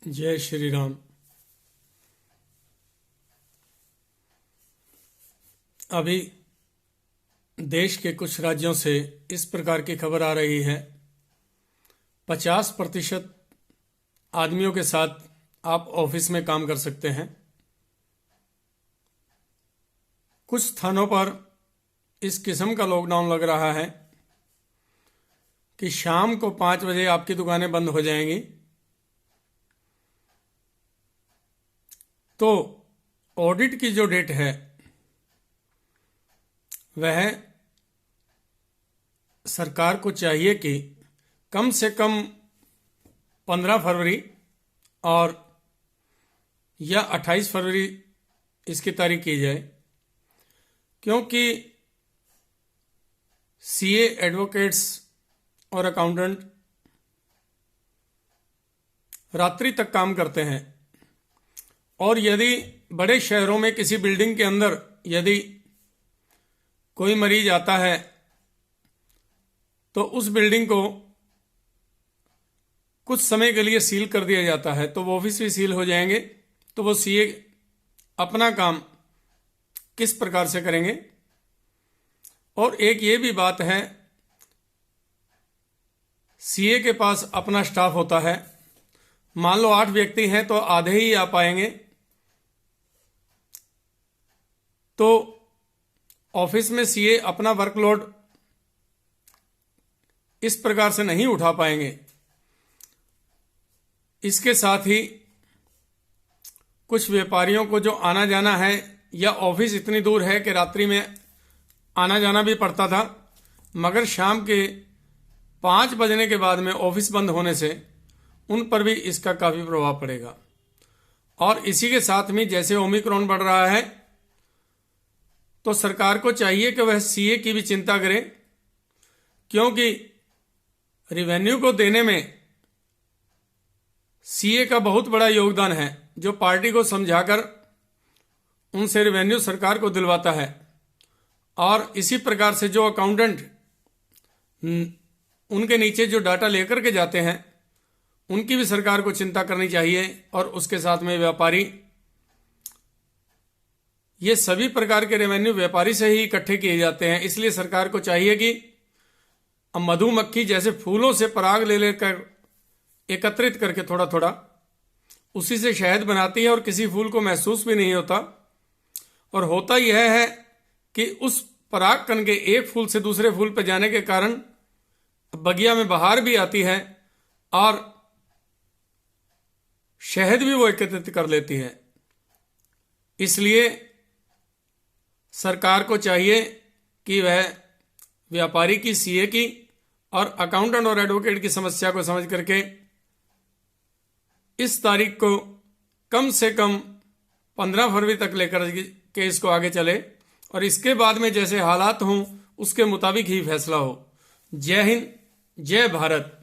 जय श्री राम। अभी देश के कुछ राज्यों से इस प्रकार की खबर आ रही है, 50% आदमियों के साथ आप ऑफिस में काम कर सकते हैं। कुछ स्थानों पर इस किस्म का लॉकडाउन लग रहा है कि शाम को 5 बजे आपकी दुकानें बंद हो जाएंगी। तो ऑडिट की जो डेट है वह सरकार को चाहिए कि कम से कम 15 फरवरी और या 28 फरवरी इसकी तारीख की जाए, क्योंकि सीए, एडवोकेट्स और अकाउंटेंट रात्रि तक काम करते हैं। और यदि बड़े शहरों में किसी बिल्डिंग के अंदर यदि कोई मरीज आता है तो उस बिल्डिंग को कुछ समय के लिए सील कर दिया जाता है, तो वो ऑफिस भी सील हो जाएंगे। तो वो सीए अपना काम किस प्रकार से करेंगे। और एक ये भी बात है, सीए के पास अपना स्टाफ होता है। मान लो 8 व्यक्ति हैं तो आधे ही आ पाएंगे, तो ऑफिस में सीए अपना वर्कलोड इस प्रकार से नहीं उठा पाएंगे। इसके साथ ही कुछ व्यापारियों को जो आना जाना है, या ऑफिस इतनी दूर है कि रात्रि में आना जाना भी पड़ता था, मगर शाम के 5 बजने के बाद में ऑफिस बंद होने से उन पर भी इसका काफी प्रभाव पड़ेगा। और इसी के साथ में जैसे ओमिक्रॉन बढ़ रहा है, तो सरकार को चाहिए कि वह सीए की भी चिंता करे, क्योंकि रेवेन्यू को देने में सीए का बहुत बड़ा योगदान है, जो पार्टी को समझाकर उनसे रेवेन्यू सरकार को दिलवाता है। और इसी प्रकार से जो अकाउंटेंट उनके नीचे जो डाटा लेकर के जाते हैं, उनकी भी सरकार को चिंता करनी चाहिए। और उसके साथ में व्यापारी, ये सभी प्रकार के रेवेन्यू व्यापारी से ही इकट्ठे किए जाते हैं। इसलिए सरकार को चाहिए कि मधुमक्खी जैसे फूलों से पराग ले लेकर एकत्रित करके थोड़ा थोड़ा उसी से शहद बनाती है, और किसी फूल को महसूस भी नहीं होता। और होता यह है कि उस पराग कण के एक फूल से दूसरे फूल पर जाने के कारण बगिया में बहार भी आती है और शहद भी वो एकत्रित कर लेती है। इसलिए सरकार को चाहिए कि वह व्यापारी की, सीए की और अकाउंटेंट और एडवोकेट की समस्या को समझ करके इस तारीख को कम से कम 15 फरवरी तक लेकर के इसको आगे चले, और इसके बाद में जैसे हालात हों उसके मुताबिक ही फैसला हो। जय हिंद, जय भारत।